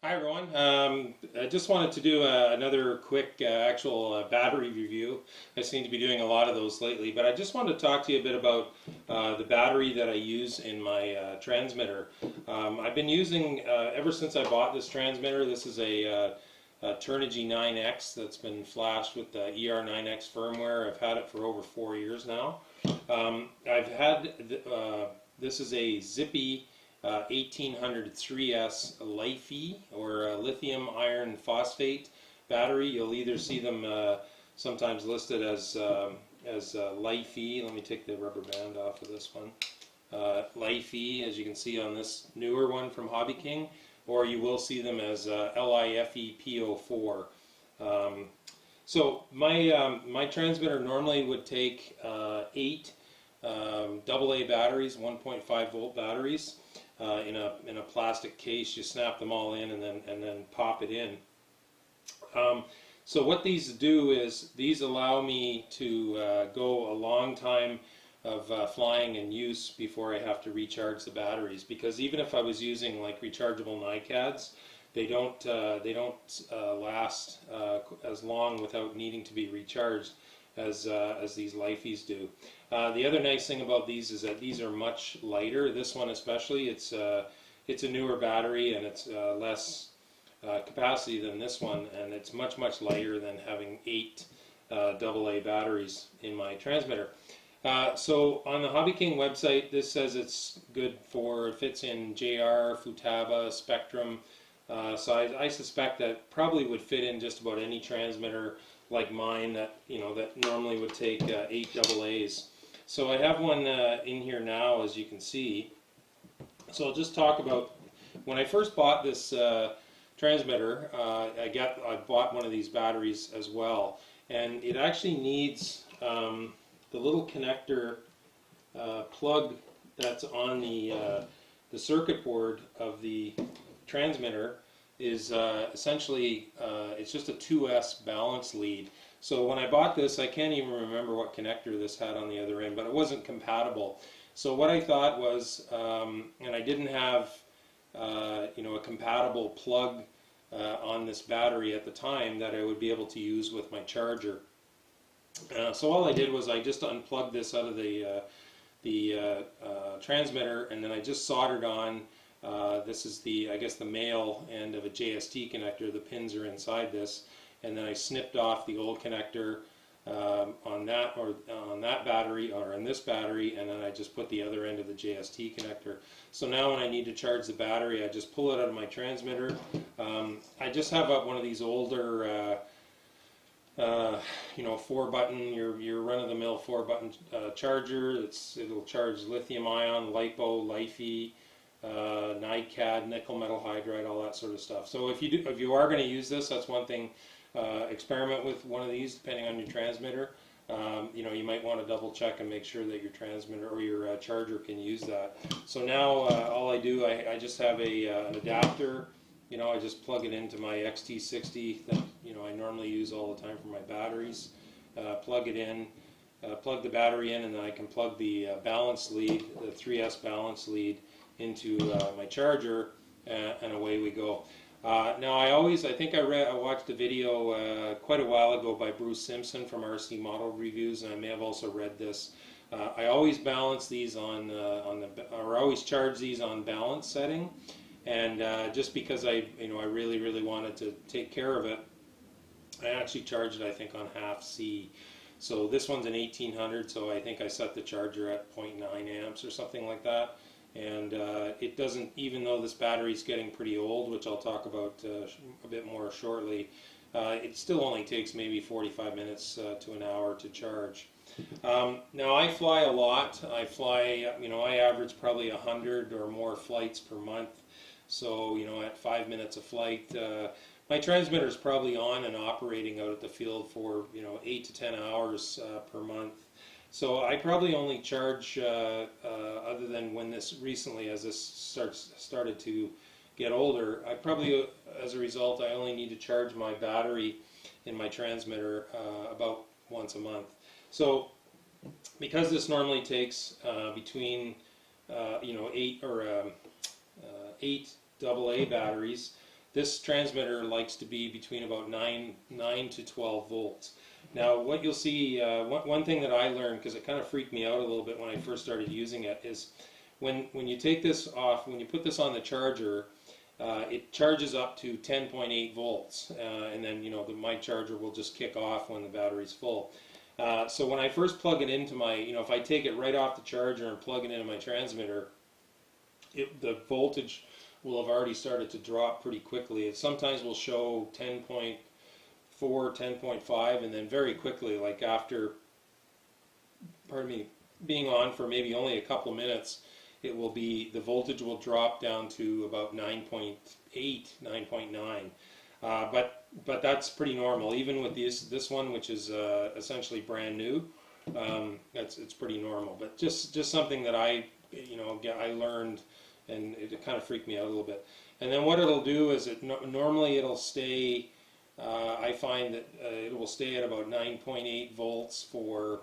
Hi everyone. I just wanted to do another quick actual battery review. I seem to be doing a lot of those lately, but I just wanted to talk to you a bit about the battery that I use in my transmitter. I've been using, ever since I bought this transmitter, this is a Turnigy 9X that's been flashed with the ER9X firmware. I've had it for over 4 years now. I've had, this is a Zippy 1800 3S LiFe or Lithium Iron Phosphate battery. You'll either see them sometimes listed as LiFe. Let me take the rubber band off of this one. LiFe, as you can see on this newer one from Hobby King, or you will see them as LiFePO4. So my transmitter normally would take 8 AA batteries, 1.5 volt batteries. In a plastic case. You snap them all in and then pop it in. So what these do is these allow me to go a long time of flying and use before I have to recharge the batteries, because even if I was using like rechargeable NiCads, they don't last as long without needing to be recharged as these LiFes do. The other nice thing about these is that these are much lighter. This one especially, it's a newer battery and it's less capacity than this one, and it's much lighter than having 8 AA batteries in my transmitter. So on the Hobby King website, this says it's good for, it fits in JR, Futaba, Spectrum size. I suspect that probably would fit in just about any transmitter like mine that that normally would take 8 AA's. So I have one in here now, as you can see. So I'll just talk about when I first bought this transmitter. I bought one of these batteries as well, and it actually needs the little connector plug that's on the circuit board of the transmitter is essentially it's just a 2S balance lead. So when I bought this, I can't even remember what connector this had on the other end, but it wasn't compatible. So what I thought was, and I didn't have a compatible plug on this battery at the time that I would be able to use with my charger. So all I did was I just unplugged this out of the transmitter, and then I just soldered on. This is I guess the male end of a JST connector. The pins are inside this, and then I snipped off the old connector on that battery, or in this battery, and then I just put the other end of the JST connector. So now when I need to charge the battery, I just pull it out of my transmitter. I just have one of these older 4-button, your run-of-the-mill 4-button charger. It'll charge lithium ion, LiPo, LiFe, NiCad, nickel metal hydride, all that sort of stuff. So if you are going to use this, that's one thing. Experiment with one of these, depending on your transmitter. You might want to double check and make sure that your transmitter or your charger can use that. So now all I do, I just have an adapter. I just plug it into my XT60 that I normally use all the time for my batteries. Plug it in, plug the battery in, and then I can plug the balance lead, the 3S balance lead, into my charger, and away we go. Now I think I watched a video quite a while ago by Bruce Simpson from RC Model Reviews, and I may have also read this. I always balance these or always charge these on balance setting, and just because I really wanted to take care of it, I actually charged it, I think, on half C. So this one's an 1800, so I think I set the charger at 0.9 amps or something like that. And it doesn't, even though this battery's getting pretty old, which I'll talk about a bit more shortly, it still only takes maybe 45 minutes to an hour to charge. Now I fly a lot. I average probably 100 or more flights per month. So, at 5 minutes a flight, my transmitter is probably on and operating out at the field for 8 to 10 hours per month. So I probably only charge, other than when this recently, as this started to get older, I probably, as a result, I only need to charge my battery in my transmitter about once a month. So because this normally takes between 8 AA batteries, this transmitter likes to be between about 9 to 12 volts. Now what you'll see, one thing that I learned, because it kind of freaked me out a little bit when I first started using it, is when you take this off, when you put this on the charger, it charges up to 10.8 volts, and then my charger will just kick off when the battery's full. So when I first plug it into my, if I take it right off the charger and plug it into my transmitter, the voltage will have already started to drop pretty quickly. It sometimes will show 10.4, 10.5, and then very quickly, like after, being on for maybe only a couple of minutes, the voltage will drop down to about 9.8, 9.9. But that's pretty normal, even with this one, which is essentially brand new. It's pretty normal, but just something that I learned, and it kind of freaked me out a little bit. And then what it'll do is normally it'll stay. I find that it will stay at about 9.8 volts for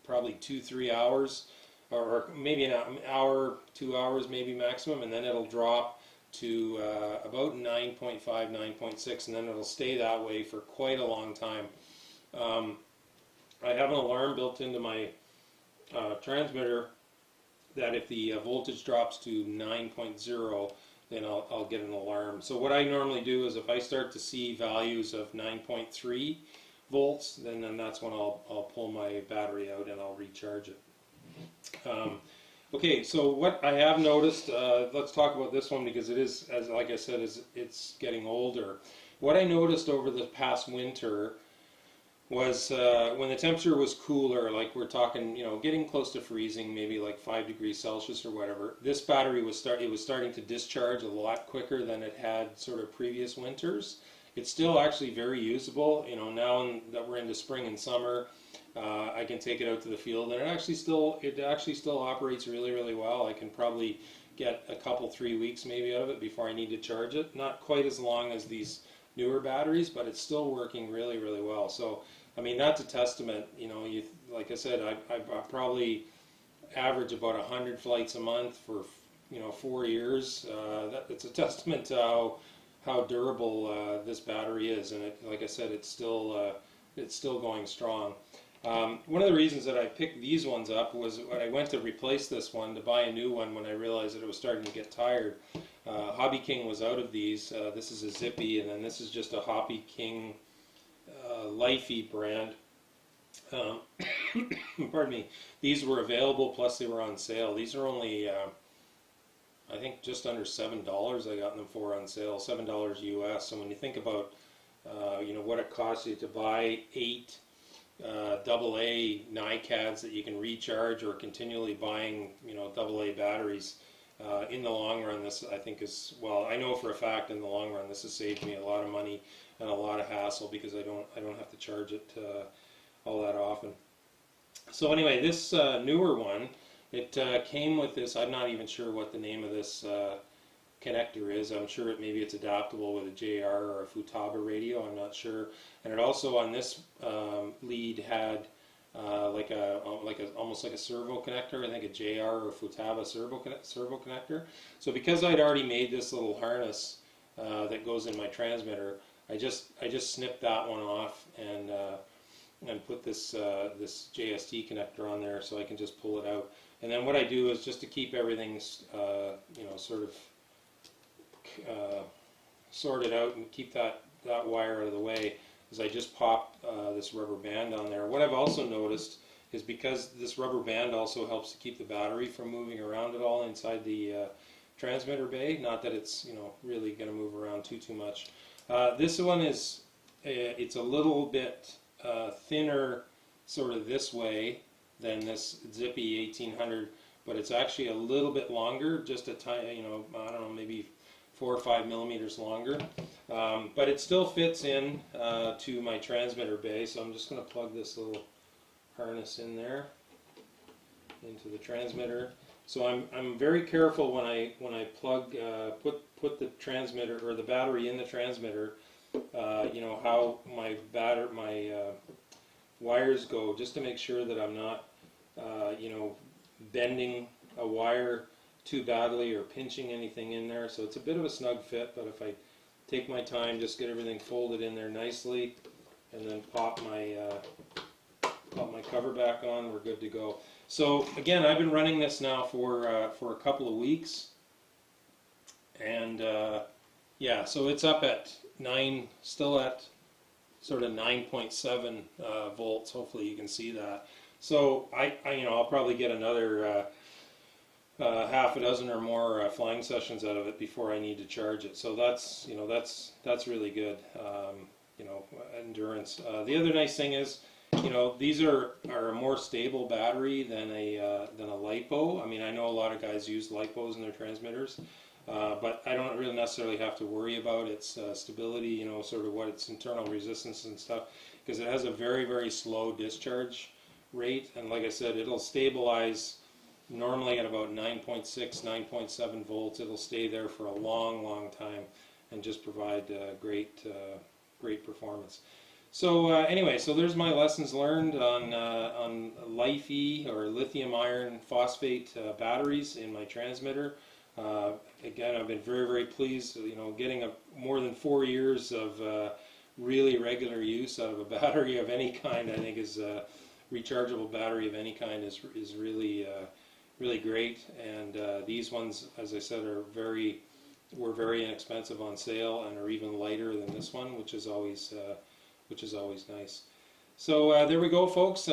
probably 2-3 hours, or maybe an hour, 2 hours maybe maximum, and then it'll drop to about 9.5, 9.6, and then it'll stay that way for quite a long time. I have an alarm built into my transmitter that if the voltage drops to 9.0, then I'll get an alarm. So what I normally do is if I start to see values of 9.3 volts, then that's when I'll pull my battery out and I'll recharge it. Okay, so what I have noticed, let's talk about this one because it is, like I said, it's getting older. What I noticed over the past winter was when the temperature was cooler, like we're talking, getting close to freezing, maybe like 5 degrees Celsius or whatever, this battery was starting to discharge a lot quicker than it had sort of previous winters. It's still actually very usable, now that we're into spring and summer. I can take it out to the field, and it actually still operates really, really well. I can probably get a couple, 3 weeks maybe out of it before I need to charge it. Not quite as long as these newer batteries, but it's still working really, really well. So, I mean, that's a testament. Like I said, I probably average about 100 flights a month for 4 years. It's a testament to how durable this battery is, and like I said, it's still going strong. One of the reasons that I picked these ones up was when I went to replace this one, to buy a new one when I realized that it was starting to get tired. Hobby King was out of these. This is a Zippy, and then this is just a Hobby King LiFe brand. Pardon me. These were available, plus they were on sale. These are only, I think, just under $7 I got them for on sale, $7 US. So when you think about, what it costs you to buy 8 AA NiCads that you can recharge, or continually buying AA batteries, in the long run, this I think is, well, I know for a fact in the long run this has saved me a lot of money and a lot of hassle because I don't have to charge it all that often. So anyway, this newer one, it came with this. I'm not even sure what the name of this connector is. I'm sure maybe it's adaptable with a JR or a Futaba radio. I'm not sure. And it also on this lead had almost like a servo connector. I think a JR or Futaba servo connector. So because I'd already made this little harness that goes in my transmitter, I just snipped that one off and put this this JST connector on there, so I can just pull it out. And then what I do is, just to keep everything sort of sorted out and keep that wire out of the way, is I just pop this rubber band on there. What I've also noticed is, because this rubber band also helps to keep the battery from moving around at all inside the transmitter bay. Not that it's really going to move around too much. This one is it's a little bit thinner, sort of this way, than this Zippy 1800, but it's actually a little bit longer, just a tiny, I don't know, maybe 4 or 5 millimeters longer. But it still fits in to my transmitter bay, so I'm just going to plug this little harness in there into the transmitter. So I'm very careful when I plug put the transmitter or the battery in the transmitter. How my wires go, just to make sure that I'm not bending a wire too badly or pinching anything in there. So it's a bit of a snug fit, but if I take my time, just get everything folded in there nicely, and then pop my cover back on. We're good to go. So again, I've been running this now for a couple of weeks, and yeah, so it's up at 9, still at sort of 9.7 volts. Hopefully you can see that. So I'll probably get another half a dozen or more flying sessions out of it before I need to charge it. So that's that's really good. Endurance. The other nice thing is, these are a more stable battery than a LiPo. I mean, I know a lot of guys use LiPos in their transmitters, but I don't really necessarily have to worry about its stability, sort of what its internal resistance and stuff, because it has a very, very slow discharge rate, and like I said, it'll stabilize normally at about 9.6, 9.7 volts. It'll stay there for a long, long time and just provide great performance. So anyway, so there's my lessons learned on LiFe, or lithium iron phosphate batteries in my transmitter. Again, I've been very, very pleased. Getting more than 4 years of really regular use out of a battery of any kind, I think, is rechargeable battery of any kind is really really great. And these ones, as I said, were very inexpensive on sale, and are even lighter than this one, which is always nice. So there we go, folks.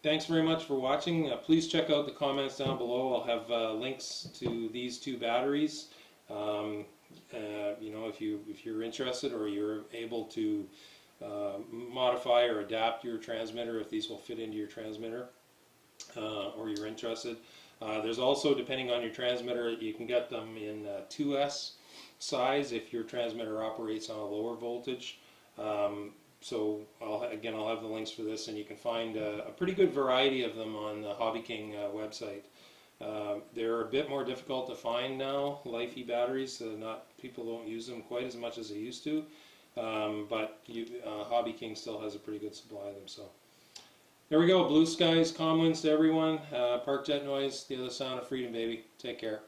Thanks very much for watching. Please check out the comments down below. I'll have links to these two batteries. If you're interested, or you're able to modify or adapt your transmitter, if these will fit into your transmitter, or you're interested. There's also, depending on your transmitter, you can get them in 2S size if your transmitter operates on a lower voltage. So I'll have the links for this, and you can find a pretty good variety of them on the Hobby King website. They're a bit more difficult to find now, LiFe batteries. People don't use them quite as much as they used to, but Hobby King still has a pretty good supply of them. So there we go. Blue skies, calm winds to everyone. Park jet noise, the other sound of freedom, baby. Take care.